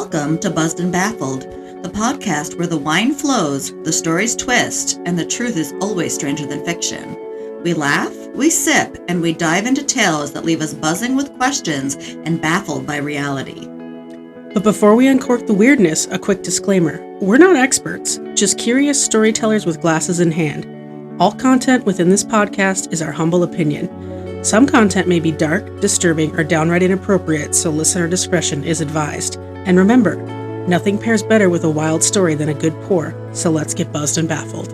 Welcome to Buzzed and Baffled, the podcast where the wine flows, the stories twist, and the truth is always stranger than fiction. We laugh, we sip, and we dive into tales that leave us buzzing with questions and baffled by reality. But before we uncork the weirdness, a quick disclaimer. We're not experts, just curious storytellers with glasses in hand. All content within this podcast is our humble opinion. Some content may be dark, disturbing, or downright inappropriate, so listener discretion is advised. And remember, nothing pairs better with a wild story than a good pour, so let's get buzzed and baffled.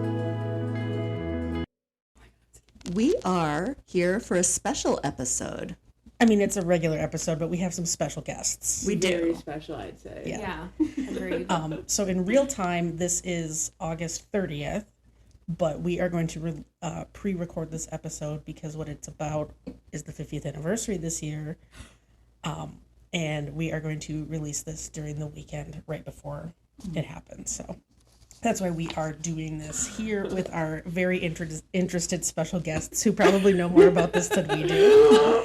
We are here for a special episode. I mean, it's a regular episode, but we have some special guests. We do. Very special, I'd say. Yeah. Agreed. So in real time, this is August 30th, but we are going to pre-record this episode because what it's about is the 50th anniversary this year. And we are going to release this during the weekend right before it happens. So that's why we are doing this here with our very interested special guests who probably know more about this than we do.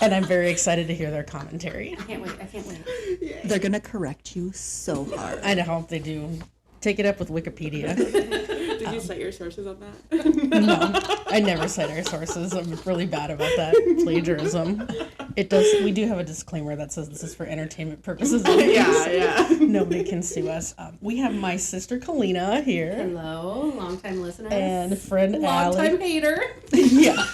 And I'm very excited to hear their commentary. I can't wait. They're going to correct you so hard. I know they do. Take it up with Wikipedia. Did you cite your sources on that? No, I never cite our sources. I'm really bad about that plagiarism. We do have a disclaimer that says this is for entertainment purposes only. Yeah. Nobody can sue us. We have my sister Kalina here. Hello, long-time listener. And friend Allie. Long-time hater. Yeah.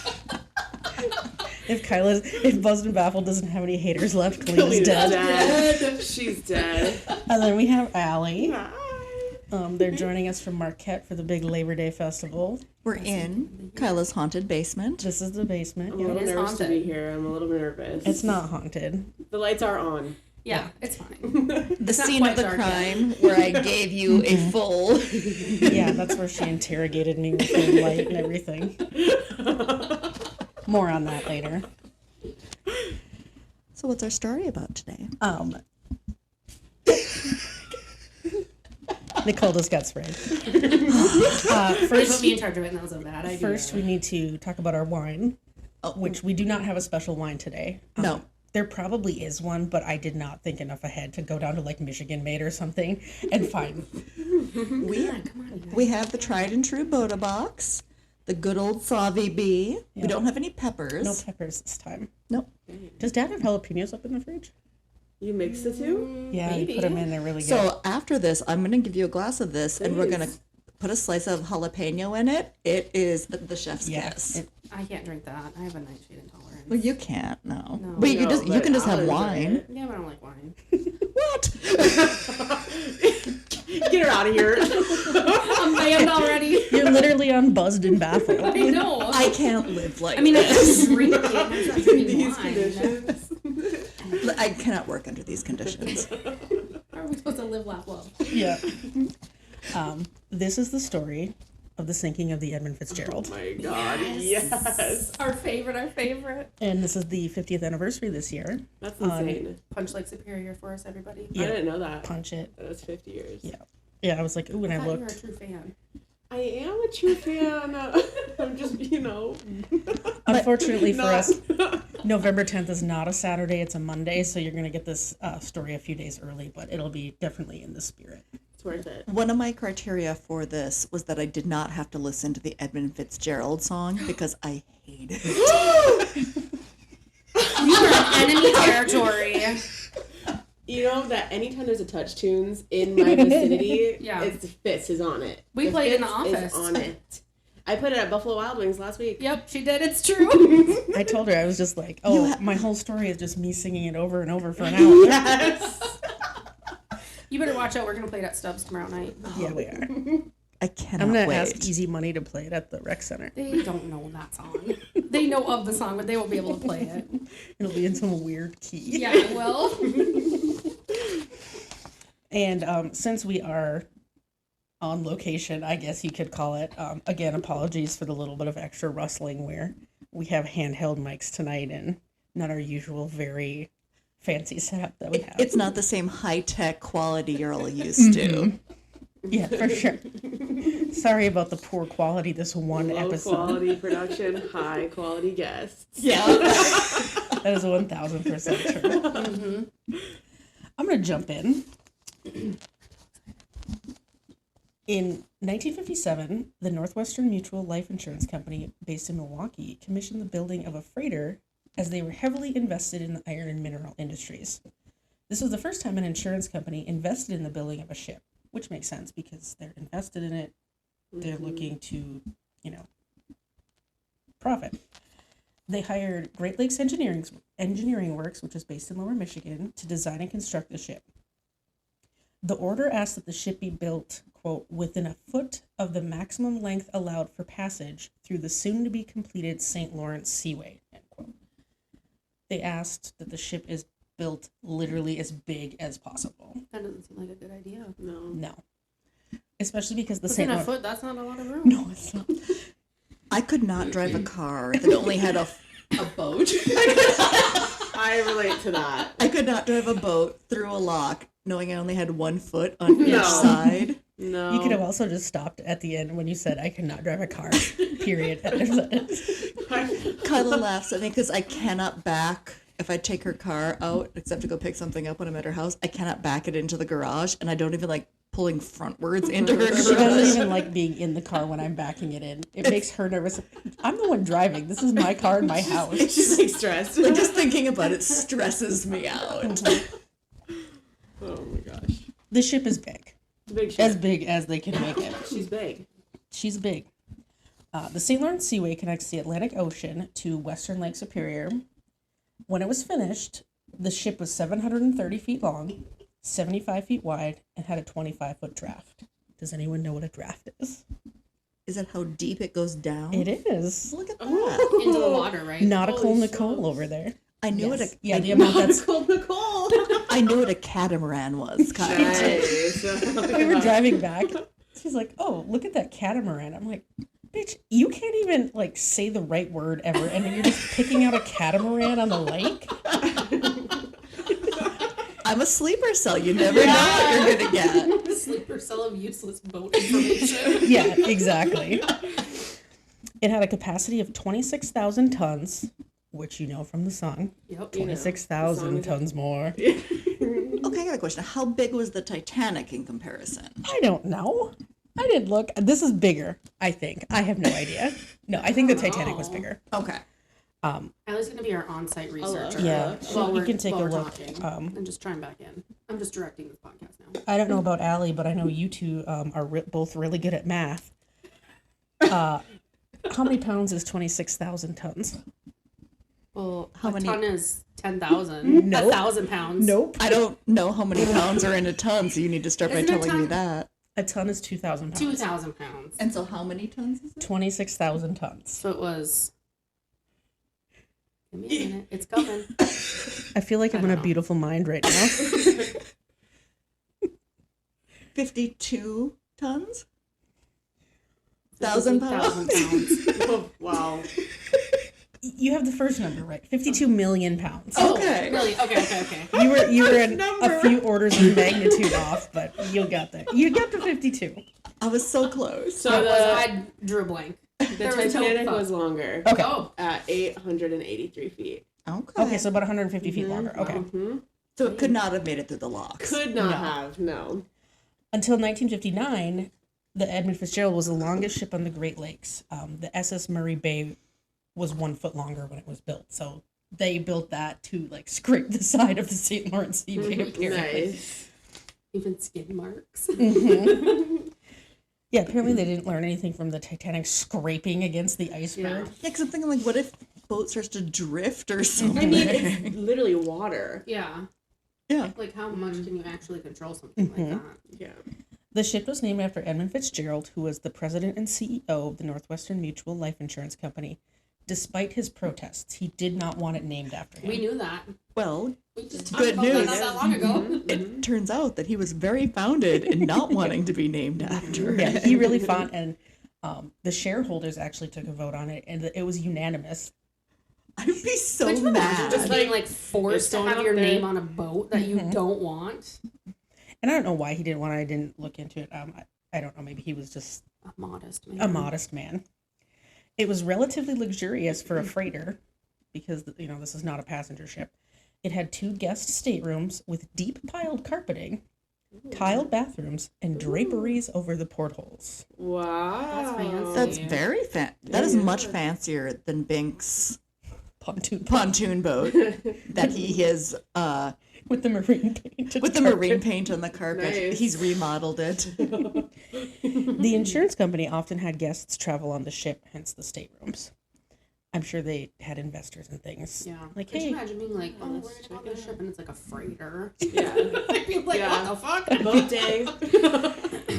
If Buzzed and Baffled doesn't have any haters left, Kalina's dead. She's dead. And then we have Allie. Hi. They're joining us from Marquette for the big Labor Day festival. We're in Kyla's haunted basement. This is the basement. I'm a little It is nervous haunted. to be here. I'm a little nervous. It's not haunted. The lights are on. Yeah, it's fine. The It's not scene quite of the dark crime where I gave you a full... Yeah, that's where she interrogated me with the light and everything. More on that later. So what's our story about today? Nicole just got sprayed. They put me in charge of it, and that was a bad idea. First, we need to talk about our wine, which we do not have a special wine today. No. There probably is one, but I did not think enough ahead to go down to like Michigan Made or something and find. We have the tried and true Boda box, the good old Sauvy B. Yeah. We don't have any peppers. No peppers this time. Nope. Does Dad have jalapenos up in the fridge? You mix the two? Yeah, Maybe. put them in. They're really good. So after this, I'm going to give you a glass of this, and we're going to put a slice of jalapeno in it. It is the chef's kiss. I can't drink that. I have a nightshade intolerance. Well, you can't, no. No. But you No, can just I'll have enjoy wine. it. Yeah, but I don't like wine. What? Get her out of here. I'm banned already. You're literally on Buzzed and Baffled. I know. I can't live like I mean, I this. can drink it. I'm not drinking These wine. conditions. I cannot work under these conditions. How are we supposed to live, laugh, love? Yeah. This is the story of the sinking of the Edmund Oh Fitzgerald. my god, yes. Our favorite. And this is the 50th anniversary this year. That's insane. Punch Lake Superior for us, everybody. Yeah. I didn't know that. Punch it. That was 50 years. Yeah. Yeah, I was like, ooh, when I I thought you were a looked. true fan. I am a true fan. I'm just, Unfortunately for not- us, November 10th is not a Saturday, it's a Monday, so you're going to get this story a few days early, but it'll be definitely in the spirit. It's worth it. One of my criteria for this was that I did not have to listen to the Edmund Fitzgerald song because I hate it. You are in enemy territory. You know that anytime there's a Touch Tunes in my vicinity, Yeah. it's Fitz is on it. We played in the Fitz is office. on it. I put it at Buffalo Wild Wings last week. Yep, she did. It's true. I told her, I was just like, my whole story is just me singing it over and over for an hour. Yes. You better watch out. We're going to play it at Stubbs tomorrow night. Yeah, we are. I cannot I'm going to wait. ask Easy Money to play it at the rec center. They don't know that song. They know of the song, but they won't be able to play it. It'll be in some weird key. Yeah, well. And since we are on location, I guess you could call it, again, apologies for the little bit of extra rustling where we have handheld mics tonight and not our usual very fancy setup that we have. It's not the same high-tech quality you're all used to. Yeah, for sure. Sorry about the poor quality this one Low episode. quality production, high quality guests. Yeah. That is 1,000% true. I'm going to jump in. In 1957, the Northwestern Mutual Life Insurance Company, based in Milwaukee, commissioned the building of a freighter as they were heavily invested in the iron and mineral industries. This was the first time an insurance company invested in the building of a ship, which makes sense because they're invested in it. They're looking to, profit. They hired Great Lakes Engineering Works, which is based in Lower Michigan, to design and construct the ship. The order asked that the ship be built, quote, within a foot of the maximum length allowed for passage through the soon-to-be-completed St. Lawrence Seaway, end quote. They asked that the ship is built literally as big as possible. That doesn't seem like a good idea. No. Especially because the Within St. a Lawrence... foot, that's not a lot of room. No, it's not. I could not drive a car that only had a boat. I relate to that. I could not drive a boat through a lock knowing I only had 1 foot on each No. side. No. You could have also just stopped at the end when you said, I cannot drive a car, period. Kyla laughs at me because I cannot back, if I take her car out, except to go pick something up when I'm at her house, I cannot back it into the garage, and I don't even like pulling frontwards into her She doesn't garage. even like being in the car when I'm backing it in. It makes her nervous. I'm the one driving. This is my car and my house. She's like stressed. Like, just thinking about it stresses me out. Oh my gosh. The ship is big. It's a big ship. As big as they can make it. She's big. She's big. The St. Lawrence Seaway connects the Atlantic Ocean to western Lake Superior. When it was finished, the ship was 730 feet long, 75 feet wide, and had a 25-foot draft. Does anyone know what a draft is? Is that how deep it goes down? It is. Look at that. Into the water, right? Nautical Holy Nicole smokes. over there. I knew Yes. what a Yeah, the amount that's... Nicole. I knew what a catamaran was, Kyle. Nice. We were driving back. She's like, oh, look at that catamaran. I'm like, bitch, you can't even, like, say the right word ever, and you're just picking out a catamaran on the lake? I'm a sleeper cell. You never know what you're going to get. The sleeper cell of useless boat information. Yeah, exactly. It had a capacity of 26,000 tons, which you know from the song. Yep. 26,000 tons more. Okay, I got a question. How big was the Titanic in comparison? I don't know. I didn't look. This is bigger, I think. I have no idea. No, I think the Titanic was bigger. Okay. Allie's going to be our on-site researcher. Yeah, While you we're- can take a while we're look. talking. And just chime back in. I'm just directing this podcast now. I don't know about Allie, but I know you two are both really good at math. How many pounds is 26,000 tons? Well, How a many- ton is 10,000. Nope. 1,000 pounds. Nope. I don't know how many pounds are in a ton, so you need to start by Isn't a telling me ton- that. A ton is 2,000 pounds. 2,000 pounds. And so how many tons is it? 26,000 tons. So it was... Give me a minute. It's coming. I feel like I'm in don't a know. beautiful mind right now. 52 tons? 1,000 pounds? 1,000 pounds. Oh, wow. You have the first number right. 52 million pounds. Okay. Really? Okay. You were a number. few orders of magnitude off, but you got there. You got to 52. I was so close. So I drew a blank. the There was no Titanic thought. was longer. Okay. Oh, At 883 feet. Okay. Okay, so about 150 feet longer. Okay. Mm-hmm. So it could not have made it through the locks. Could not No. have, no. Until 1959, the Edmund Fitzgerald was the longest ship on the Great Lakes. The SS Murray Bay was 1 foot longer when it was built. So they built that to like scrape the side of the St. Lawrence Seaway, apparently. Nice. even skid marks. Yeah, apparently they didn't learn anything from the Titanic scraping against the iceberg. Yeah. Yeah, because I'm thinking, like, what if boat starts to drift or something? I mean, it's literally water. Yeah. Yeah. Like, how much can you actually control something like that? Yeah. The ship was named after Edmund Fitzgerald, who was the president and CEO of the Northwestern Mutual Life Insurance Company. Despite his protests, he did not want it named after him. We knew that. Well, We just Good talked about news. that not that long ago. it turns out that he was very founded in not wanting to be named after. Yeah, he really fought, and the shareholders actually took a vote on it, and it was unanimous. I'd be so Could you imagine mad. just being like It's forced to going have up your there. name on a boat that you don't want? And I don't know why he didn't want it. I didn't look into it. I don't know. Maybe he was just A modest man. a modest man. It was relatively luxurious for a freighter because, you know, this is not a passenger ship. It had 2 guest staterooms with deep piled carpeting, tiled bathrooms, and draperies over the portholes. Wow. That's fancy. That's very That is much fancier than Bink's pontoon boat that he has With the marine paint. with the marine paint on the carpet. Nice. He's remodeled it. The insurance company often had guests travel on the ship, hence the staterooms. I'm sure they had investors and things. Yeah. Like, Could hey, you imagine being like, oh, we're going to go on the ship and it's like a freighter? Yeah. I'd be like, Yeah. what the fuck? Boat day.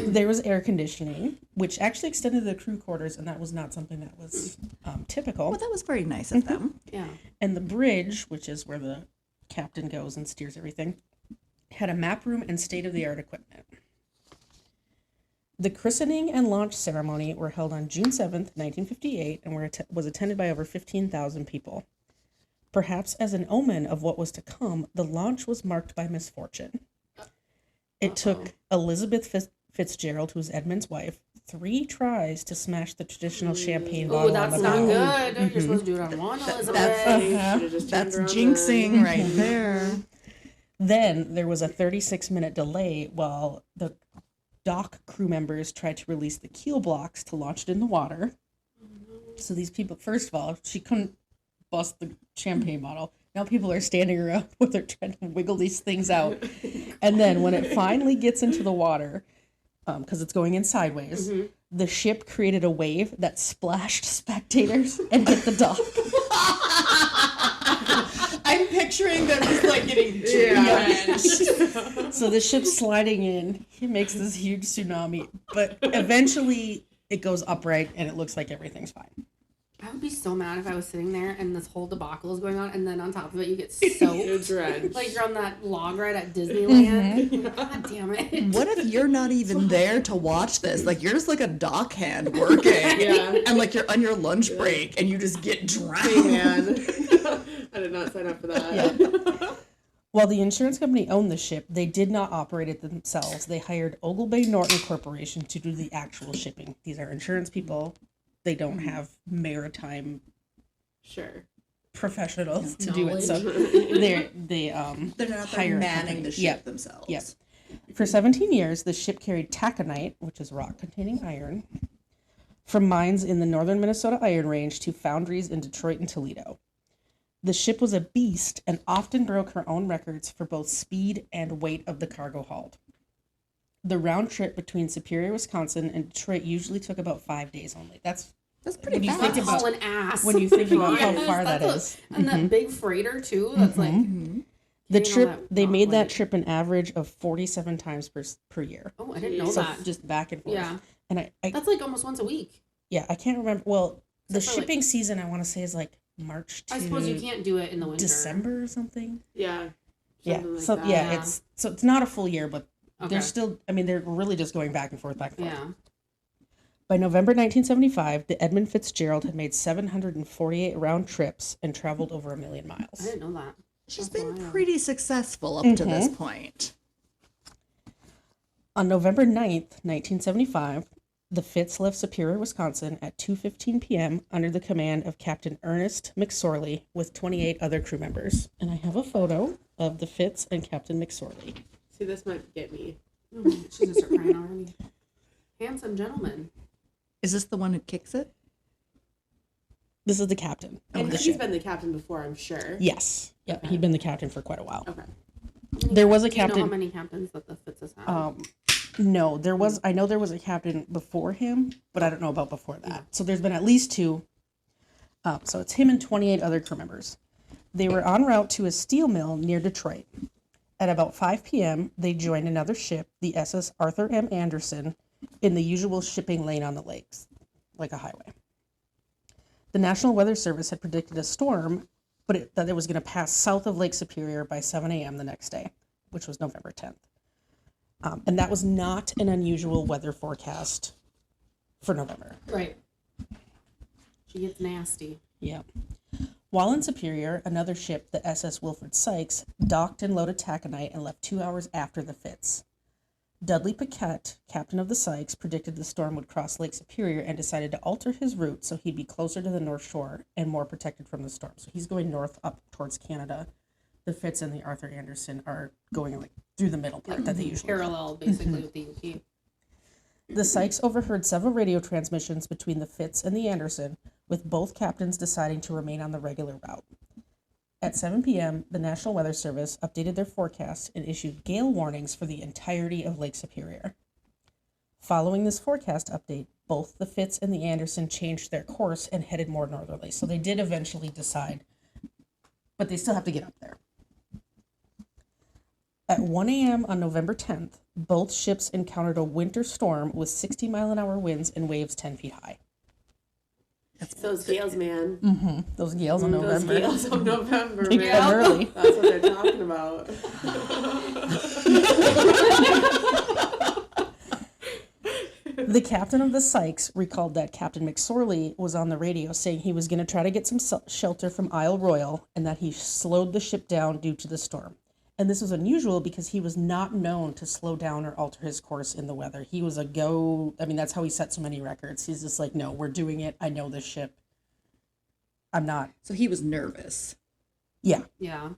there was air conditioning, which actually extended the crew quarters, and that was not something that was typical. Well, that was very nice of them. Yeah. And the bridge, which is where the captain goes and steers everything, had a map room and state-of-the-art equipment. The christening and launch ceremony were held on June 7th, 1958, and was attended by over 15,000 people. Perhaps as an omen of what was to come, the launch was marked by misfortune. It took Elizabeth Fitzgerald, who was Edmund's wife, 3 tries to smash the traditional champagne Oh, bottle that's on the not bow. good. You're supposed to do it on one, Elizabeth. Should've just turned That's around jinxing then. right there. Then there was a 36-minute delay while the dock crew members tried to release the keel blocks to launch it in the water. So these people, first of all, she couldn't bust the champagne bottle. Now people are standing around where they're trying to wiggle these things out. And then when it finally gets into the water, because it's going in sideways, the ship created a wave that splashed spectators and hit the dock. I'm picturing them just like getting Yeah. So the ship's sliding in. He makes this huge tsunami, but eventually it goes upright and it looks like everything's fine. I would be so mad if I was sitting there and this whole debacle is going on, and then on top of it, you get You're soaked. drenched. Like you're on that log ride at Disneyland. God damn it. What if you're not even there to watch this? Like, you're just like a dock hand working. Yeah. And like you're on your lunch break and you just get Hey, drowned. man. I did not sign up for that. While the insurance company owned the ship, they did not operate it themselves. They hired Oglebay Norton Corporation to do the actual shipping. These are insurance people. They don't have maritime Sure. professionals to do it. Knowledge. So they They're not hire a manning company. the ship Yep. themselves. Yep. For 17 years, the ship carried taconite, which is rock containing iron, from mines in the northern Minnesota Iron Range to foundries in Detroit and Toledo. The ship was a beast and often broke her own records for both speed and weight of the cargo hauled. The round trip between Superior, Wisconsin and Detroit usually took about 5 days only. That's pretty when you fast. think That's about hauling ass. when you think about how Yes, far that that's is. And that big freighter too. That's like The carrying all trip, that they rock made that weight. trip an average of 47 times per year. Oh, I didn't know So that. just back and forth. Yeah. And I That's like almost once a week. yeah, I can't remember. Well, the Except for, shipping season I want to say is like March to I suppose you can't do it in the winter. December or something. Yeah. Yeah. Something like So that. yeah, Yeah. it's not a full year, but Okay. they're still. I mean, they're really just going back and forth, back and forth. Yeah. By November 1975, the Edmund Fitzgerald had made 748 round trips and traveled over 1 million I miles. didn't know that. She's That's been wild. pretty successful up to this point. On November 9th, 1975, the Fitz left Superior, Wisconsin at 2:15 p.m. under the command of Captain Ernest McSorley with 28 other crew members. And I have a photo of the Fitz and Captain McSorley. See, this might get me. Oh, she's gonna start crying already. Handsome gentleman. Is this the one who kicks it? This is the captain of And the he's ship. been the captain before, I'm sure. Yes. Yep. Okay. He'd been the captain for quite a while. Okay. There was a Do you know how captain. many captains that the Fitz has had? No, there was. I know there was a captain before him, but I don't know about before that. So there's been at least 2. So it's him and 28 other crew members. They were en route to a steel mill near Detroit. At about 5 p.m., they joined another ship, the SS Arthur M. Anderson, in the usual shipping lane on the lakes, like a highway. The National Weather Service had predicted a storm, but that it was going to pass south of Lake Superior by 7 a.m. the next day, which was November 10th. And that was not an unusual weather forecast for November. Right. She gets nasty. Yeah. While in Superior, another ship, the SS Wilfred Sykes, docked and loaded taconite and left 2 hours after the Fitz. Dudley Paquette, captain of the Sykes, predicted the storm would cross Lake Superior and decided to alter his route so he'd be closer to the North Shore and more protected from the storm. So he's going north up towards Canada. The Fitz and the Arthur Anderson are going like through the middle part that they usually do. Parallel, basically, with the UP. The Sykes overheard several radio transmissions between the Fitz and the Anderson, with both captains deciding to remain on the regular route. At 7 p.m., the National Weather Service updated their forecast and issued gale warnings for the entirety of Lake Superior. Following this forecast update, both the Fitz and the Anderson changed their course and headed more northerly. So they did eventually decide, but they still have to get up there. At 1 a.m. on November 10th, both ships encountered a winter storm with 60-mile-an-hour winds and waves 10 feet high. That's those gales, man. Mm-hmm. Those gales in November. Those gales of November, They man. come early. That's what they're talking about. The captain of the Sykes recalled that Captain McSorley was on the radio saying he was going to try to get some shelter from Isle Royal and that he slowed the ship down due to the storm. And this was unusual because he was not known to slow down or alter his course in the weather. He was that's how he set so many records. He's just like, no, we're doing it. I know this ship. I'm not. So he was nervous. Yeah. Yeah.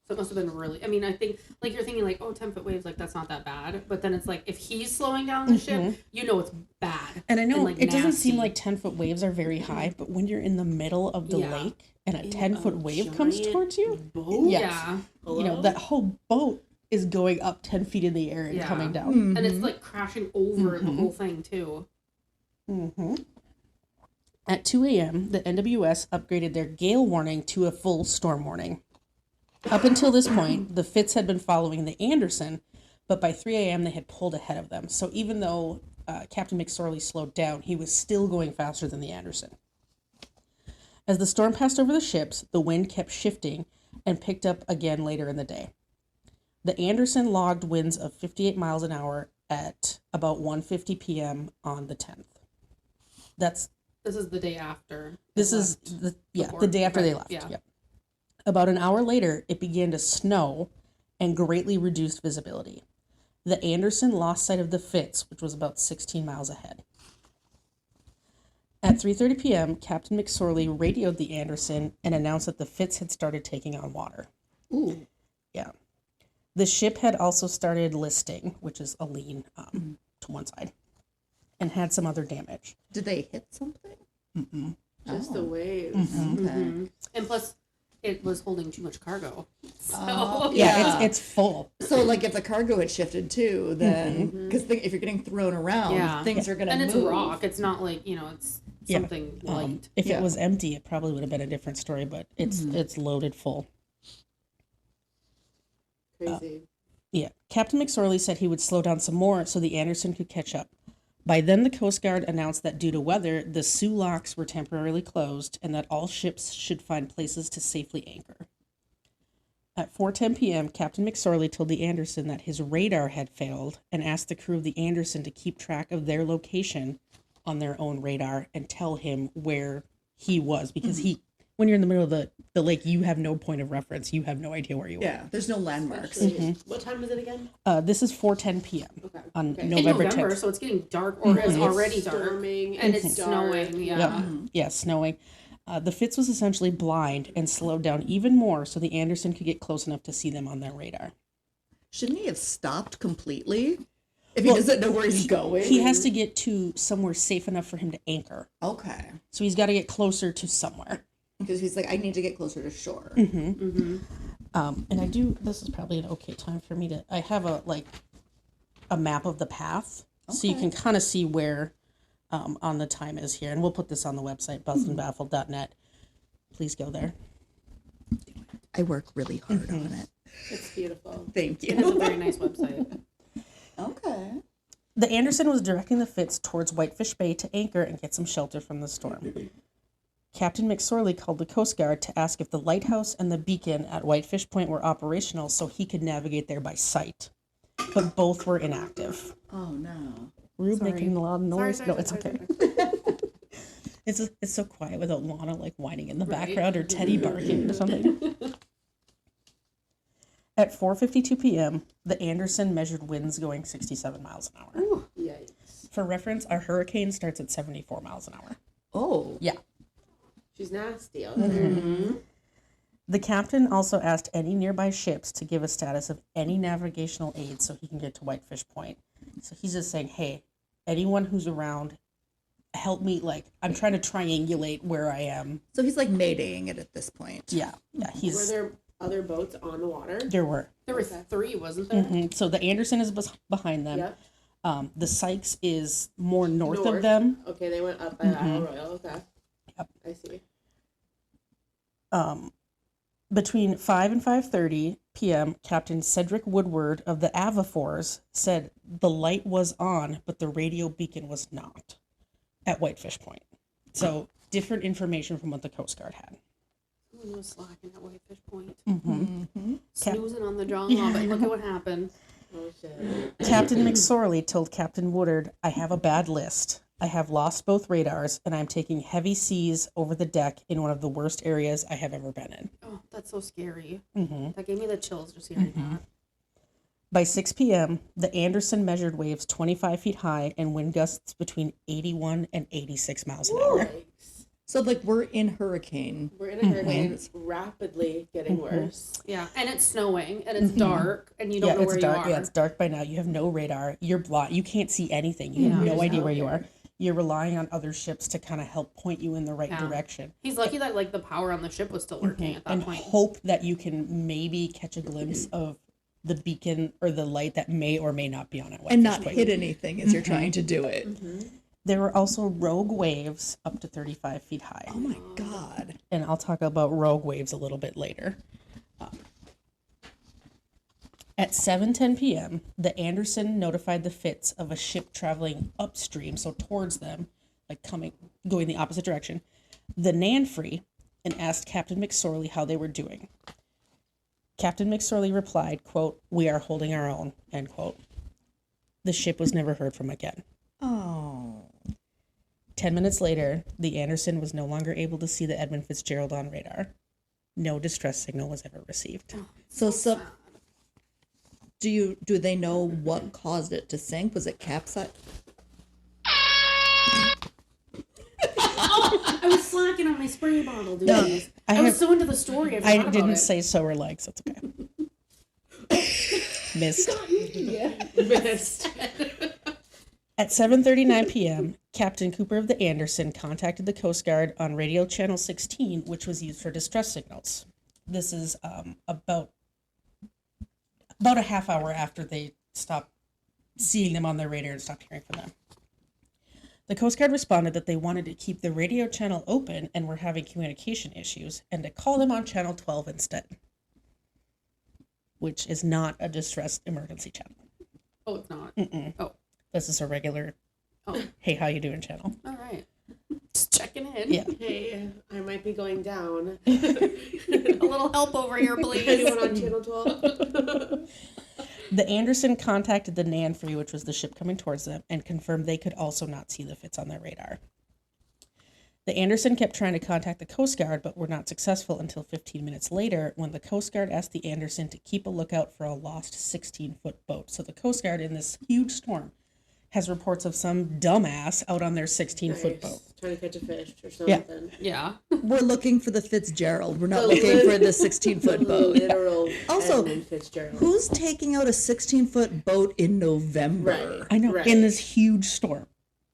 So it must have been really, I think, like, you're thinking, like, oh, 10-foot waves, like, that's not that bad. But then it's like, if he's slowing down the ship, you know it's bad. And I know like, it doesn't seem nasty. like 10-foot waves are very high, but when you're in the middle of the lake and a 10-foot wave comes giant towards you, boat? Yeah. you know, that whole boat is going up 10 feet in the air and coming down. And it's, like, crashing over the whole thing, too. Mm-hmm. At 2 a.m., the NWS upgraded their gale warning to a full storm warning. Up until this point, the Fitz had been following the Anderson, but by 3 a.m. they had pulled ahead of them. So even though Captain McSorley slowed down, he was still going faster than the Anderson. As the storm passed over the ships, the wind kept shifting and picked up again later in the day. The Anderson logged winds of 58 miles an hour at about 1:50 p.m. on the 10th. This is the day after. The day after they left. Yeah. Yep. About an hour later, it began to snow and greatly reduced visibility. The Anderson lost sight of the Fitz, which was about 16 miles ahead. At 3:30 p.m., Captain McSorley radioed the Anderson and announced that the Fitz had started taking on water. Ooh. Yeah. The ship had also started listing, which is a lean to one side, and had some other damage. Did they hit something? Mm-mm. Just the waves. Okay. And plus, it was holding too much cargo. So, Yeah, it's full. So, like, if the cargo had shifted too, then because if you're getting thrown around, things are going to move. And it's rock. It's not like, it's something light. If it was empty, it probably would have been a different story, but it's loaded full. Crazy. Captain McSorley said he would slow down some more so the Anderson could catch up. By then, the Coast Guard announced that due to weather, the Soo locks were temporarily closed and that all ships should find places to safely anchor. At 4:10 p.m., Captain McSorley told the Anderson that his radar had failed and asked the crew of the Anderson to keep track of their location on their own radar and tell him where he was, because when you're in the middle of the lake, you have no point of reference. You have no idea where you are. Yeah, there's no landmarks. What time is it again? This is 4:10 p.m. on In November November, 10th. so it's getting dark, or it's already dark. Storming And it's dark. snowing, Yep. Yeah, snowing. The Fitz was essentially blind and slowed down even more so the Anderson could get close enough to see them on their radar. Shouldn't he have stopped completely if he doesn't know where he's going? He has to get to somewhere safe enough for him to anchor. Okay. So he's got to get closer to somewhere. Because he's like, I need to get closer to shore. And this is probably an okay time for me to, I have a map of the path. So you can kind of see where on the time is here. And we'll put this on the website, buzzedandbaffled.net. Please go there. I work really hard on it. It's beautiful. Thank It is a you. very nice website. Okay. The Anderson was directing the Fitz towards Whitefish Bay to anchor and get some shelter from the storm. Captain McSorley called the Coast Guard to ask if the lighthouse and the beacon at Whitefish Point were operational so he could navigate there by sight. But both were inactive. Oh, no. Rube making a lot of noise. Sorry, No, it's okay. It's so quiet without Lana whining in the background or Teddy barking or something. At 4:52 p.m., the Anderson measured winds going 67 miles an hour. Ooh, yikes. For reference, our hurricane starts at 74 miles an hour. Oh. Yeah. She's nasty out there. The captain also asked any nearby ships to give a status of any navigational aid so he can get to Whitefish Point. So he's just saying, hey, anyone who's around, help me. Like, I'm trying to triangulate where I am. So he's like maydaying it at this point. Yeah. Were there other boats on the water? There were. There were 3, wasn't there? Mm-hmm. So the Anderson is behind them. Yep. The Sykes is more north of them. Okay, they went up by Isle Royal. Okay. Yep. I see. Between 5 and 5:30 p.m., Captain Cedric Woodward of the Avafors said the light was on, but the radio beacon was not at Whitefish Point. So different information from what the Coast Guard had. Someone was slacking at Whitefish Point. Mm-hmm. Snoozing on the John Law, but look at what happened. Oh, shit. Captain McSorley told Captain Woodward, I have a bad list. I have lost both radars, and I'm taking heavy seas over the deck in one of the worst areas I have ever been in. Oh, that's so scary. Mm-hmm. That gave me the chills just hearing that. By 6 p.m., the Anderson measured waves 25 feet high and wind gusts between 81 and 86 miles an hour. Yikes. So like we're in hurricane. We're in a hurricane. It's rapidly getting worse. Yeah, and it's snowing, and it's dark, and you don't know it's where dark. you are. Yeah, it's dark by now. You have no radar. You're blind. You can't see anything. You have no idea where you are. You're relying on other ships to kind of help point you in the right direction. He's lucky that like the power on the ship was still working at that And point. hope that you can maybe catch a glimpse of the beacon or the light that may or may not be on it. And not hit anything as you're trying to do it. There were also rogue waves up to 35 feet high. Oh my God. And I'll talk about rogue waves a little bit later. At 7:10 p.m., the Anderson notified the Fitz of a ship traveling upstream, so towards them, like going the opposite direction, the Nanfree, and asked Captain McSorley how they were doing. Captain McSorley replied, quote, "We are holding our own," end quote. The ship was never heard from again. Oh. 10 minutes later, the Anderson was no longer able to see the Edmund Fitzgerald on radar. No distress signal was ever received. So do they know what caused it to sink? Was it capsize? I was slacking on my spray bottle, dude. No, I was so into the story. I didn't say sour legs. That's okay. Missed. Missed. At 7:39 p.m., Captain Cooper of the Anderson contacted the Coast Guard on radio channel 16, which was used for distress signals. This is about a half hour after they stopped seeing them on their radar and stopped hearing from them. The Coast Guard responded that they wanted to keep the radio channel open and were having communication issues, and to call them on channel 12 instead, which is not a distress emergency channel. Oh, it's not. Mm-mm. Oh. This is a regular, Oh, hey, how you doing channel. all right. Just checking in. Yeah. Hey, I might be going down. A little help over here, please. Anyone on channel 12? The Anderson contacted the Nanfree, which was the ship coming towards them, and confirmed they could also not see the Fitz on their radar. The Anderson kept trying to contact the Coast Guard, but were not successful until 15 minutes later, when the Coast Guard asked the Anderson to keep a lookout for a lost 16-foot boat. So the Coast Guard, in this huge storm, has reports of some dumbass out on their 16-foot boat. Trying to catch a fish or something. Yeah. We're looking for the Fitzgerald. We're not looking for the 16-foot boat. Literal Also, Edmund Fitzgerald. Who's taking out a 16-foot boat in November? Right. I know, Right. in this huge storm.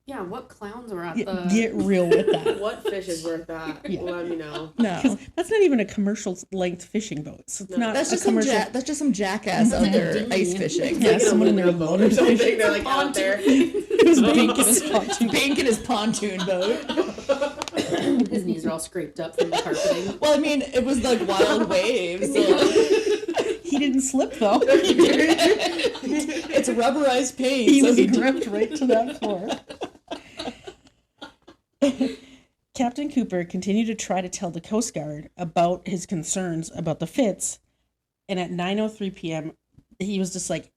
Yeah, what clowns are at the... Get real with that. What fish is worth that? Yeah. Let me know. No. That's not even a commercial length fishing boat. So it's not That's a just some commercial. that's just some jackass out there ice fishing. Yeah, Like in a someone in their aluminum boat or motor something. fishing. They're like out there. His bank in his pontoon. Bank in his pontoon boat. His knees are all scraped up from the carpeting. Well, I mean, it was like wild waves. So He didn't slip though. it's rubberized paint. He so was he gripped right to that floor. Captain Cooper continued to try to tell the Coast Guard about his concerns about the Fitz, and at 9:03 p.m., he was just like,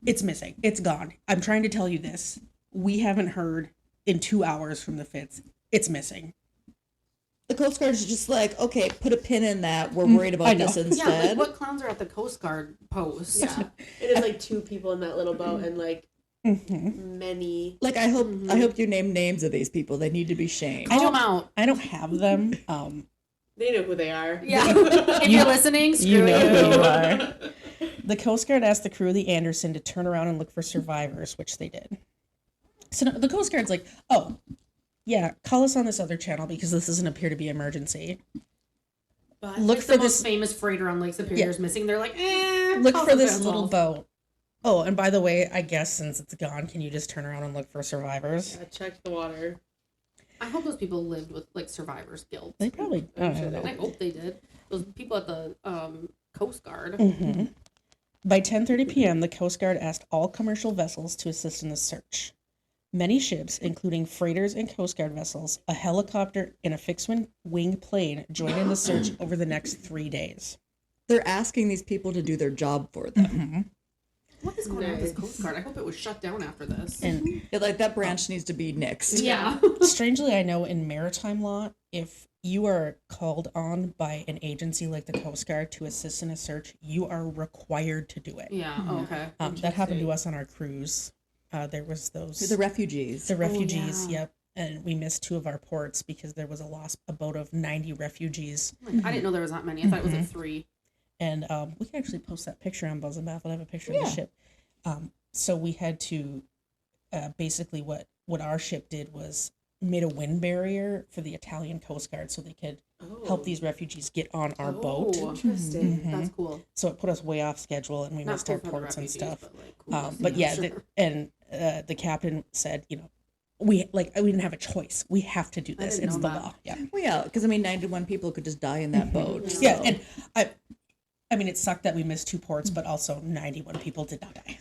"It's missing. It's gone. I'm trying to tell you this. We haven't heard in 2 hours from the Fitz. It's missing." the Coast Guard is just like, okay, put a pin in that. We're worried I about know. this Yeah, like instead. what clowns are at the Coast Guard post? Yeah. It is like 2 people in that little boat and like Mm-hmm. many. Like I hope you name names of these people. They need to be shamed. Call them out. I don't have them, They know who they are. Yeah. If you're listening, screw you. You know who you are. The Coast Guard asked the crew of the Anderson to turn around and look for survivors, which they did. So the Coast Guard's like, oh, yeah, call us on this other channel because this doesn't appear to be an emergency. But Look if for the this most famous freighter on Lake Superior is missing. They're like, look call for the this vessels. little boat. Oh, and by the way, I guess since it's gone, can you just turn around and look for survivors? I checked the water. I hope those people lived with like survivors guilt. They probably. I don't know. I hope they did. Those people at the Coast Guard. Mm-hmm. By 10:30 p.m., the Coast Guard asked all commercial vessels to assist in the search. Many ships, including freighters and Coast Guard vessels, a helicopter, and a fixed-wing plane, joined in the search over the next 3 days. They're asking these people to do their job for them. Mm-hmm. What is going on with this Coast Guard? I hope it was shut down after this. And Yeah, like that branch needs to be nixed. yeah. strangely, I know in maritime law, if you are called on by an agency like the Coast Guard to assist in a search, you are required to do it. Yeah. Oh, okay. That happened to us on our cruise. There was those The refugees. the refugees. yeah. Yep, and we missed 2 of our ports because there was a boat of 90 refugees. Like, I didn't know there was that many. I thought it was like 3. And we can actually post that picture on Buzzed and Baffled. I have a picture of the ship. So we had to basically what our ship did was made a wind barrier for the Italian Coast Guard so they could help these refugees get on our boat. Interesting. That's cool. So it put us way off schedule and we Not missed cool our for the ports and refugees, stuff. But, like, cool to But see, yeah, I'm sure. the captain said, we didn't have a choice. We have to do this. didn't It's know the that. law. Yeah. Well, yeah, because 91 people could just die in that boat. So. Yeah, and I mean, it sucked that we missed 2 ports, but also 91 people did not die.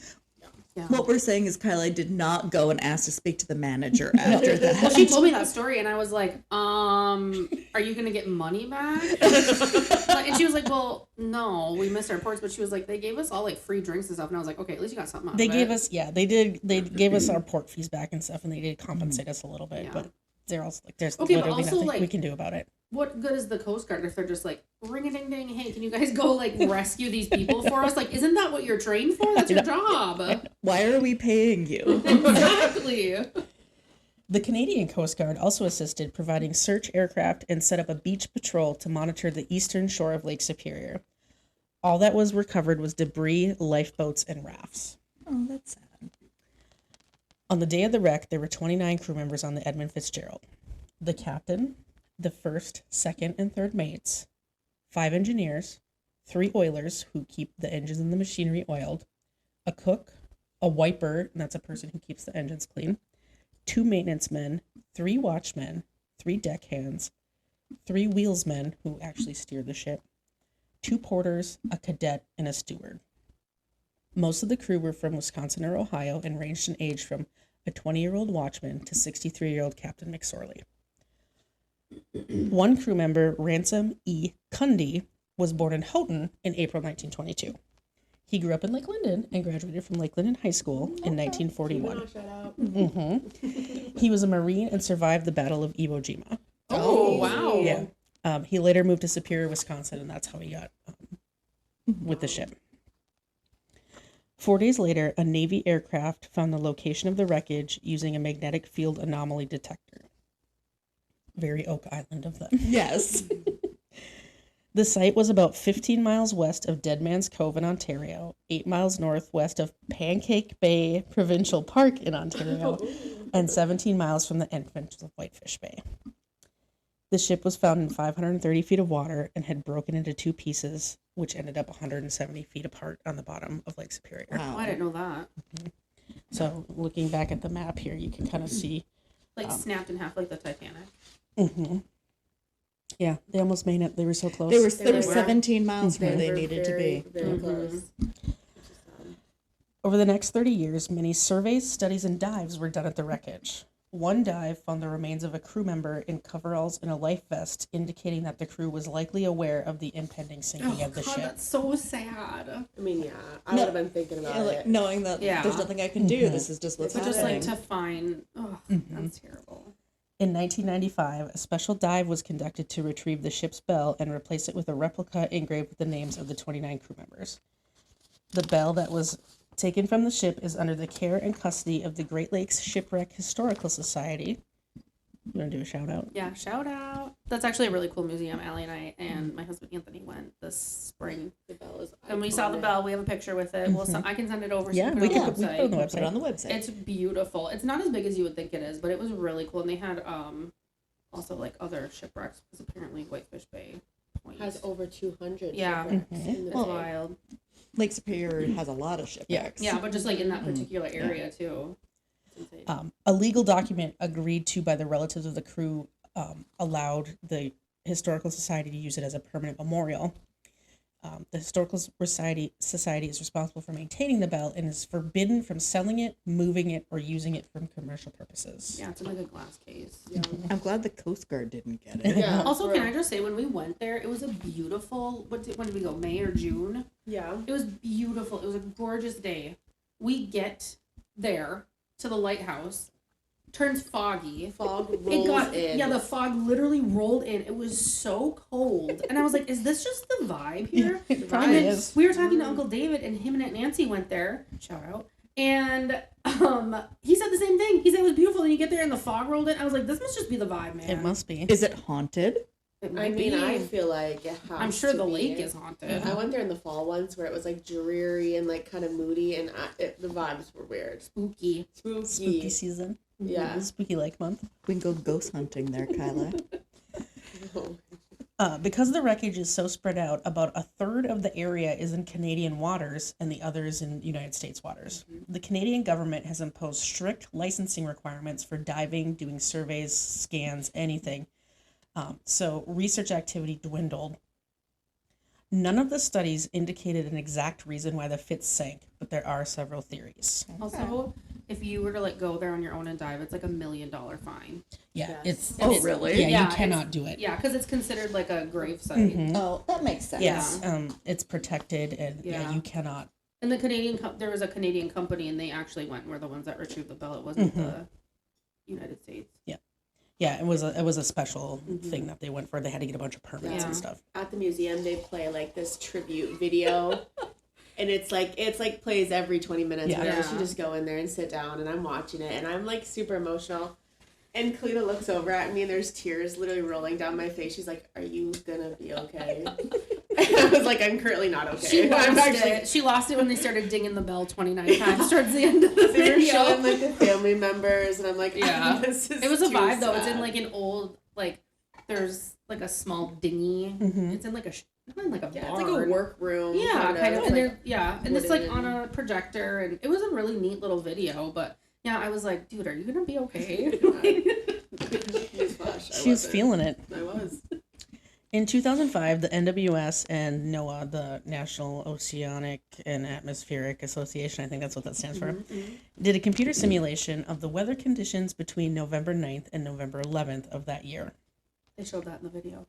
Yeah. What we're saying is Kylie did not go and ask to speak to the manager after that. Well, she told me that story, and I was like, are you gonna get money back? And she was like, well, no, we missed our ports, but she was like, they gave us all like free drinks and stuff, and I was like, okay, at least you got something out They of gave it. us, they gave us our port fees back and stuff, and they did compensate us a little bit, Yeah. but they're also like, there's Okay, but literally also, nothing like- we can do about it. What good is the Coast Guard if they're just like, ring a ding ding, hey, can you guys go like rescue these people for us? Like, isn't that what you're trained for? That's your job. Why are we paying you? Exactly. The Canadian Coast Guard also assisted providing search aircraft and set up a beach patrol to monitor the eastern shore of Lake Superior. All that was recovered was debris, lifeboats, and rafts. Oh, that's sad. On the day of the wreck, there were 29 crew members on the Edmund Fitzgerald. The captain, the first, second, and third mates, 5 engineers, 3 oilers who keep the engines and the machinery oiled, a cook, a wiper, and that's a person who keeps the engines clean, 2 maintenance men, 3 watchmen, 3 deckhands, 3 wheelsmen who actually steer the ship, 2 porters, a cadet, and a steward. Most of the crew were from Wisconsin or Ohio and ranged in age from a 20-year-old watchman to 63-year-old Captain McSorley. One crew member, Ransom E. Cundy, was born in Houghton in April 1922. He grew up in Lake Linden and graduated from Lake Linden High School in 1941. Oh, shout out. He was a Marine and survived the Battle of Iwo Jima. Oh, wow. Yeah. He later moved to Superior, Wisconsin, and that's how he got with the ship. 4 days later, a Navy aircraft found the location of the wreckage using a magnetic field anomaly detector. Very Oak Island of them. Yes. The site was about 15 miles west of Dead Man's Cove in Ontario, 8 miles northwest of Pancake Bay Provincial Park in Ontario, and 17 miles from the entrance of Whitefish Bay. The ship was found in 530 feet of water and had broken into 2 pieces, which ended up 170 feet apart on the bottom of Lake Superior. Oh, I didn't know that. So looking back at the map here, you can kind of see. Like snapped in half like the Titanic. Mm-hmm. Yeah, they almost made it. They were so close. They were They were 17 miles from where they We're needed to very, be. very close. Over the next 30 years, many surveys, studies, and dives were done at the wreckage. One dive found the remains of a crew member in coveralls and a life vest, indicating that the crew was likely aware of the impending sinking of the ship. That's so sad. I mean, yeah, I would have been thinking about Yeah, like it. knowing that Yeah. there's nothing I can do. This is just what's But just happening. like to find, that's terrible. In 1995, a special dive was conducted to retrieve the ship's bell and replace it with a replica engraved with the names of the 29 crew members. The bell that was taken from the ship is under the care and custody of the Great Lakes Shipwreck Historical Society. You want to do a shout out? Yeah, shout out. That's actually a really cool museum. Allie and I and my husband Anthony went this spring. The bell is And we saw the bell. We have a picture with it. I can send it over. So Yeah, you we can can put it put it on the on the website. Put it on the website. It's beautiful. It's not as big as you would think it is, but it was really cool. And they had also like other shipwrecks because apparently Whitefish Bay Point has over 200 Yeah. shipwrecks Mhm. in the It's bay. wild. Lake Superior has a lot of shipwrecks. Yeah, but just like in that particular area too. It's insane. A legal document agreed to by the relatives of the crew allowed the Historical Society to use it as a permanent memorial. The Historical Society is responsible for maintaining the bell and is forbidden from selling it, moving it, or using it for commercial purposes. Yeah, it's in like a glass case. Yeah. I'm glad the Coast Guard didn't get it. Yeah, Also, for can real. I just say, when we went there, it was a beautiful. When did we go? May or June? Yeah. It was beautiful. It was a gorgeous day. We get there to the lighthouse, turns foggy. Fog It rolls got in. the fog literally rolled in. It was so cold, and I was like, "Is this just the vibe here?" It probably And then is. we were talking to Uncle David, and him and Aunt Nancy went there. Shout out. And he said the same thing. He said it was beautiful, and you get there and the fog rolled in. I was like, "This must just be the vibe, man." It must be. Is it haunted? It I might mean, be. I feel like it has I'm sure to the be. lake is haunted. I went there in the fall once where it was like dreary and like kind of moody, and the vibes were weird. Spooky. Spooky season. Yeah. Spooky Lake month. We can go ghost hunting there, Kyla. Because the wreckage is so spread out, about a third of the area is in Canadian waters and the other is in United States waters. The Canadian government has imposed strict licensing requirements for diving, doing surveys, scans, anything. So research activity dwindled. None of the studies indicated an exact reason why the Fitz sank, but there are several theories. Also, if you were to like go there on your own and dive, it's like $1 million fine. Yeah, Yes. it's Oh, it's- really? Yeah, Yeah, you cannot do it. Yeah, because it's considered like a grave site. Mhm. Oh, that makes sense. Yes, it's protected, and Yeah. you cannot. And the there was a Canadian company, and they actually went and were the ones that retrieved the bell. It wasn't the United States. Yeah, it was a special thing that they went for. They had to get a bunch of permits Yeah. and stuff. At the museum, they play like this tribute video, and it's like plays every 20 minutes. Yeah. Whatever. Yeah. You just go in there and sit down, and I'm watching it, and I'm like super emotional. And Kalina looks over at me, and there's tears literally rolling down my face. She's like, "Are you gonna be okay?" And I was like, "I'm currently not okay." She lost I'm actually. it. She lost it when they started dinging the bell 29 times towards the end of the They were video. showing like the family members, and I'm like, Yeah. this is It was a too vibe though. It's in sad. like an old there's like a small dinghy. It's in like a not in like a Yeah, barn. it's like a workroom. Yeah, kind of. It's And like, and it's like wooden. on a projector, and it was a really neat little video. But yeah, I was like, dude, are you gonna be okay? newsflash, I She was wasn't. feeling it. I was. In 2005, the NWS and NOAA, the National Oceanic and Atmospheric Association, I think that's what that stands for, did a computer simulation of the weather conditions between November 9th and November 11th of that year. They showed that in the video.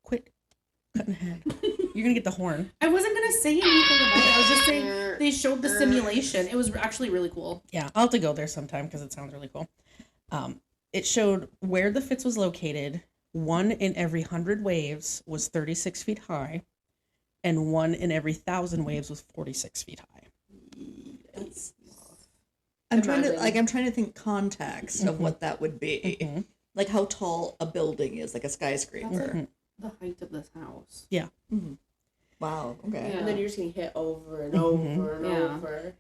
Quit cutting ahead. You're going to get the horn. I wasn't gonna say anything about it. I was just saying they showed the simulation. It was actually really cool. Yeah, I'll have to go there sometime because it sounds really cool. It showed where the Fitz was located. 1 in every 100 waves was 36 feet high, and 1 in every 1,000 waves was 46 feet high. I'm trying Imagine. to think context of what that would be. Like how tall a building is, like a skyscraper. The height of this house. Yeah. Wow. Okay. And then you're just getting hit over and over and Yeah. over.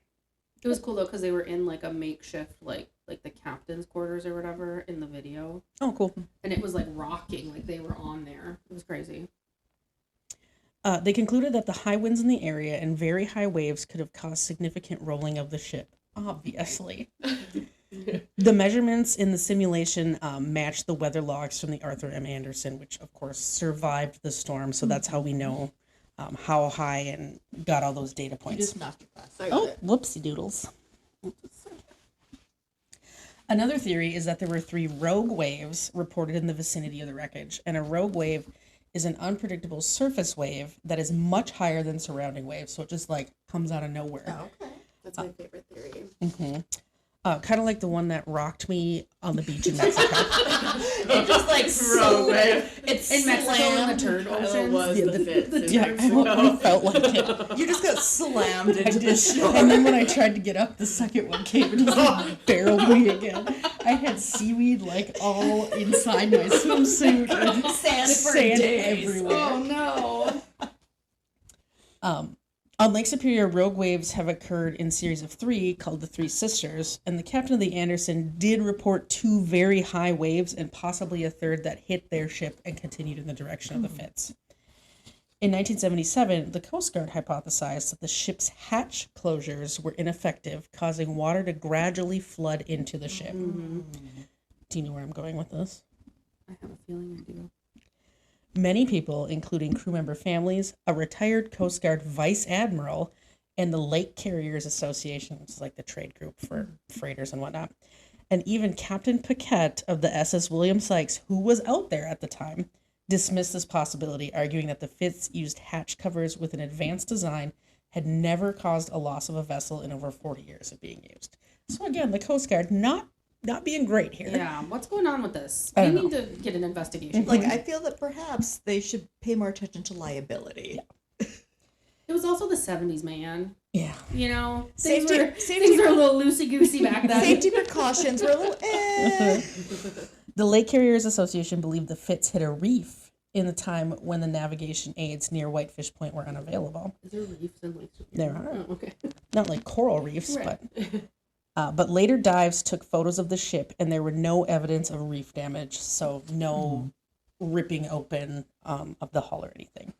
It was cool though because they were in like a makeshift like the captain's quarters or whatever in the video, Oh, cool. and it was like rocking like they were on there. It was crazy. They concluded that the high winds in the area and very high waves could have caused significant rolling of the ship. Obviously. The measurements in the simulation matched the weather logs from the Arthur M. Anderson, which of course survived the storm. So that's how we know how high and got all those data You points. just knocked your glass. I got Oh, it. whoopsie doodles. Another theory is that there were 3 rogue waves reported in the vicinity of the wreckage, and a rogue wave is an unpredictable surface wave that is much higher than surrounding waves, so it just like comes out of nowhere. Oh, okay. That's my favorite theory. Kind of like the one that rocked me on the beach in Mexico. It just like Rogue wave. it's In Mexico in the turd It ocean. was Yeah, the Fitz. in Yeah, Mexico. I felt like it. You just got slammed into the shore. And then when I tried to get up, the second one came and just like, barreled me again. I had seaweed like all inside my swimsuit and Sand for sand days. everywhere. Oh no. On Lake Superior, rogue waves have occurred in series of 3 called the Three Sisters, and the captain of the Anderson did report 2 very high waves and possibly a third that hit their ship and continued in the direction of the Fitz. In 1977, the Coast Guard hypothesized that the ship's hatch closures were ineffective, causing water to gradually flood into the ship. Do you know where I'm going with this? I have a feeling I do. Many people, including crew member families, a retired Coast Guard vice admiral, and the Lake Carriers Association, which is like the trade group for freighters and whatnot, and even Captain Paquette of the SS William Sykes, who was out there at the time, dismissed this possibility, arguing that the Fitz used hatch covers with an advanced design, had never caused a loss of a vessel in over 40 years of being used. So again, the Coast Guard not being great here. Yeah, what's going on with this? I We don't need to get an investigation. Like, I feel that perhaps they should pay more attention to liability. It was also the 70s, man. Yeah. You know, Safety- things were a little loosey-goosey back then. Safety precautions were a little The Lake Carriers Association believed the Fitz hit a reef in the time when the navigation aids near Whitefish Point were unavailable. Is there reefs in Lake Superior? There are. Oh, okay. Not like coral reefs, Right. but later dives took photos of the ship, and there were no evidence of reef damage, so no ripping open of the hull or anything.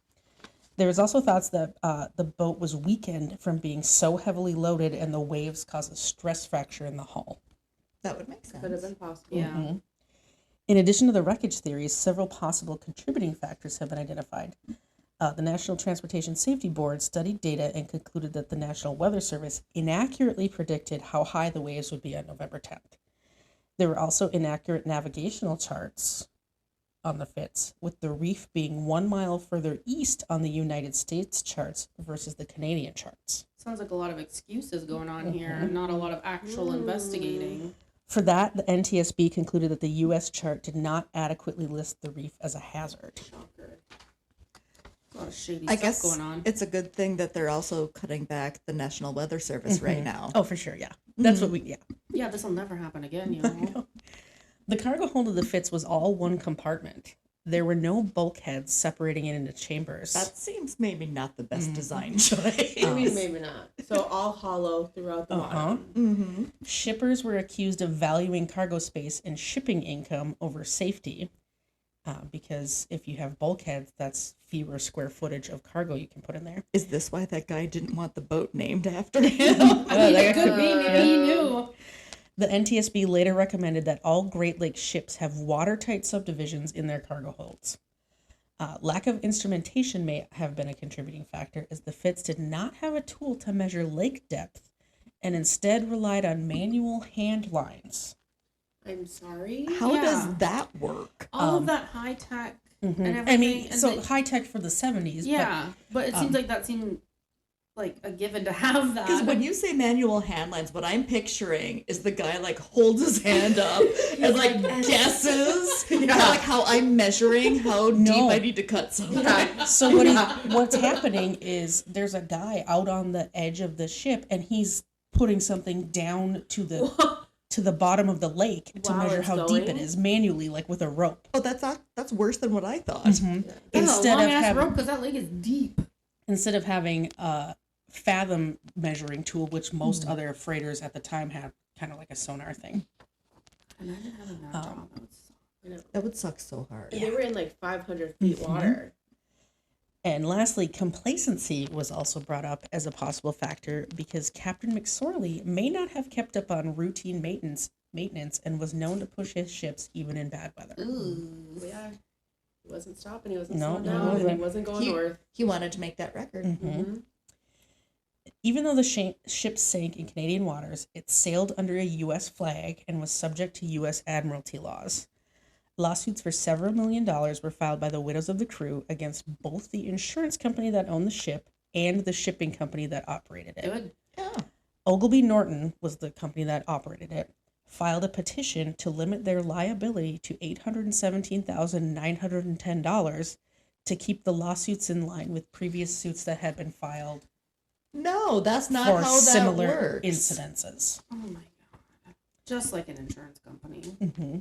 There was also thoughts that the boat was weakened from being so heavily loaded, and the waves caused a stress fracture in the hull. That would make sense. Could have been possible. Yeah. In addition to the wreckage theories, several possible contributing factors have been identified. The National Transportation Safety Board studied data and concluded that the National Weather Service inaccurately predicted how high the waves would be on November 10th. There were also inaccurate navigational charts on the Fitz, with the reef being 1 mile further east on the United States charts versus the Canadian charts. Sounds like a lot of excuses going on here, not a lot of actual investigating. For that, the NTSB concluded that the U.S. chart did not adequately list the reef as a hazard. Shocker. A lot of shady I stuff guess going on. it's a good thing that they're also cutting back the National Weather Service right now. Oh, for sure, yeah. That's what Yeah, this will never happen again, you know. The cargo hold of the Fitz was all one compartment. There were no bulkheads separating it into chambers. That seems maybe not the best design choice. Maybe not. So all hollow throughout the bottom. Shippers were accused of valuing cargo space and shipping income over safety, because if you have bulkheads, that's fewer square footage of cargo you can put in there. Is this why that guy didn't want the boat named after him? It could be, maybe he knew. The NTSB later recommended that all Great Lakes ships have watertight subdivisions in their cargo holds. Lack of instrumentation may have been a contributing factor, as the Fitz did not have a tool to measure lake depth and instead relied on manual hand lines. I'm sorry. How Yeah. does that work? All of that high tech and everything. I mean, and so the- high tech for the 70s. yeah, but it seems like that seemed like a given to have that. Because when you say manual hand lines, what I'm picturing is the guy like holds his hand up and like guesses like how I'm measuring how deep I need to cut something. But, so what's happening is there's a guy out on the edge of the ship, and he's putting something down to the bottom of the lake to While measure it's how deep it going? is manually, like with a rope. Oh, that's worse than what I thought. That's a Instead long of ass having rope because that lake is deep. instead of having a fathom measuring tool, which most other freighters at the time had, kind of like a sonar thing. Imagine having that job. That would suck. That would suck so hard. They were in like 500 feet water. And lastly, complacency was also brought up as a possible factor because Captain McSorley may not have kept up on routine maintenance and was known to push his ships even in bad weather. But yeah. He wasn't stopping. He wasn't No, slowing he down. And he wasn't. wasn't going north. He wanted to make that record. Even though the ship sank in Canadian waters, it sailed under a U.S. flag and was subject to U.S. Admiralty laws. Lawsuits for several $1 million were filed by the widows of the crew against both the insurance company that owned the ship and the shipping company that operated it. Good. Yeah. Ogilvy Norton was the company that operated it, filed a petition to limit their liability to $817,910 to keep the lawsuits in line with previous suits that had been filed No, that's not for how that similar works. incidences. Oh my god. Just like an insurance company. Mm-hmm.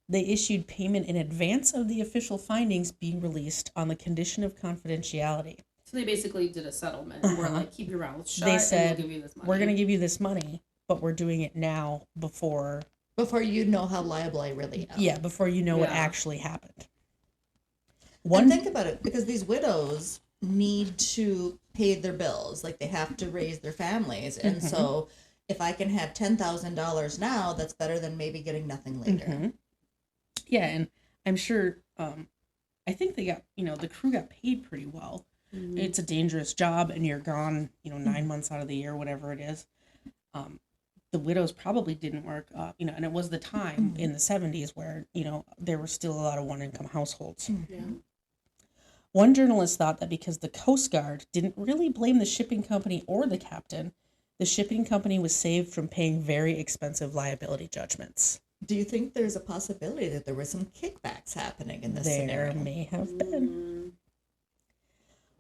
They issued payment in advance of the official findings being released on the condition of confidentiality. So they basically did a settlement. We're like, keep your mouth shut. They said, and we'll give you this money. we're going to give you this money, but we're doing it now before you know how liable I really am. Yeah, before you know what Yeah. actually happened. And think about it, because these widows need to pay their bills. Like, they have to raise their families. And so if I can have $10,000 now, that's better than maybe getting nothing later. Yeah, and I'm sure, I think they got, the crew got paid pretty well. It's a dangerous job, and you're gone, 9 months out of the year, whatever it is. The widows probably didn't work, and it was the time in the 70s where, there were still a lot of one-income households. Yeah. One journalist thought that because the Coast Guard didn't really blame the shipping company or the captain, the shipping company was saved from paying very expensive liability judgments. Do you think there's a possibility that there were some kickbacks happening in this There scenario? may have been.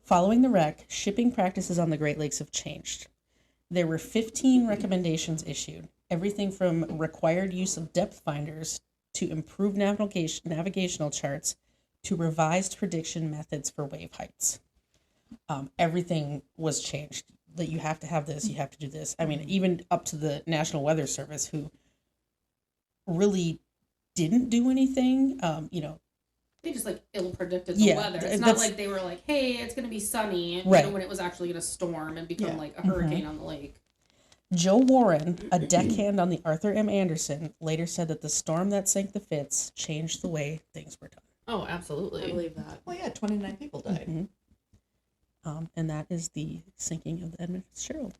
Following the wreck, shipping practices on the Great Lakes have changed. There were 15 recommendations issued, everything from required use of depth finders to improved navigational charts to revised prediction methods for wave heights. Everything was changed. That you have to have this, you have to do this. I mean, even up to the National Weather Service, who really didn't do anything. They just ill predicted the weather. It's not like they were like, hey, it's going to be sunny, and when it was actually going to storm and become like a hurricane on the lake. Joe Warren, a deckhand on the Arthur M. Anderson, later said that the storm that sank the Fitz changed the way things were done. Oh, absolutely. I believe that. Well, yeah, 29 people died. And that is the sinking of the Edmund Fitzgerald.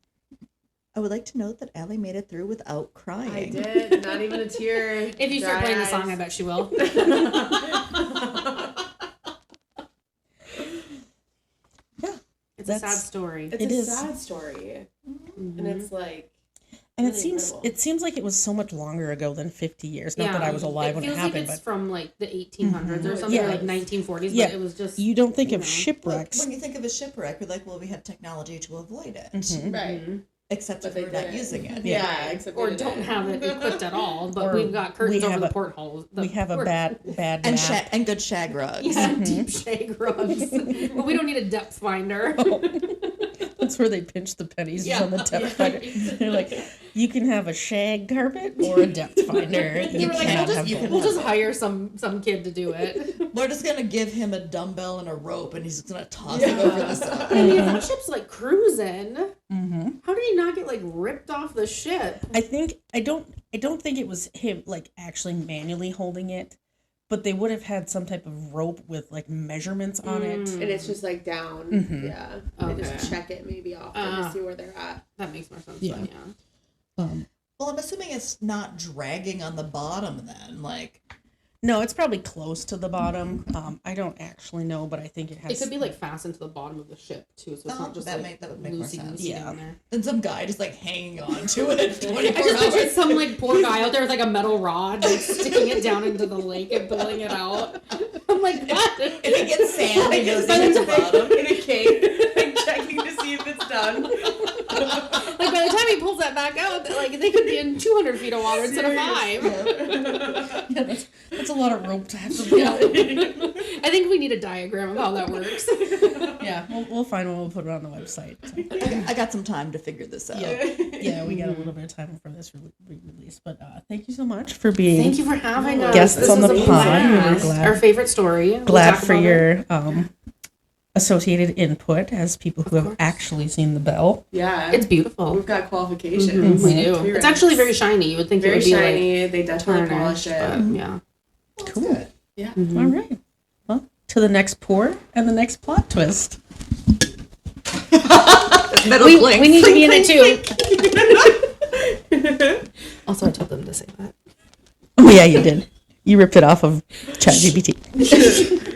I would like to note that Allie made it through without crying. I did. Not even a tear. If you start playing the song, I bet she will. It's a sad story. It's It a is. sad story. And it's like... And really incredible. it seems like it was so much longer ago than 50 years. Not that I was alive when it happened, feels like it's but from the 1800s or something, Yeah. or 1940s. Yeah. But it was just you don't think of Well, shipwrecks. when you think of a shipwreck, you're like, well, we had technology to avoid it. Right. Except But if they we're not didn't. using it. Yeah, except or they don't didn't. have it equipped at all. But Or we've got curtains we over have the a- portholes. We have a bad And map. and good shag rugs. Yeah, deep shag rugs. But we don't need a depth finder. That's where they pinch the pennies Yeah. on the depth finder. They're like, you can have a shag carpet or a depth finder. They You were like, cannot have you both. we'll just hire some kid to do it. We're just going to give him a dumbbell and a rope, and he's just going to toss it over the side. I mean, that ship's cruising. How did he not get ripped off the ship? I don't think it was him actually manually holding it, but they would have had some type of rope with measurements on it. And it's just down. Mhm. Yeah. Okay. They just check it maybe often to see where they're at. That makes more sense. Yeah. Then, yeah. Well, I'm assuming it's not dragging on the bottom then. No, it's probably close to the bottom. I don't actually know, but I think it has. It could be fastened to the bottom of the ship too, so it's not just that would make more sense. Yeah. down there. Then some guy just hanging on to it 24 I just pictured hours. some poor guy out there with a metal rod, sticking it down into the lake and pulling it out. I'm like, what? If it gets sand, it goes By into the the bottom. in a cave, checking to see if it's done. By the time he pulls that back out, they could be in 200 feet of water instead of 5. Yeah, that's a lot of rope to have to pull. I think we need a diagram of how that works. Yeah, we'll find one. We'll put it on the website. I got some time to figure this out. Yeah, we got a little bit of time for this release. But thank you so much for being Thank you for having us. guests This on was the a pod. We were blast. glad. Our favorite story. Glad for your associated input as people who have actually seen the bell. Yeah. It's beautiful. We've got qualifications. We do. Three It's rings. actually very shiny. You would think very it would be shiny. They definitely tarnished, polish it. but yeah. Cool. Yeah. All right. Well, to the next pour and the next plot twist. We need to be in it too. Also, I told them to say that. Oh yeah, you did. You ripped it off of ChatGPT.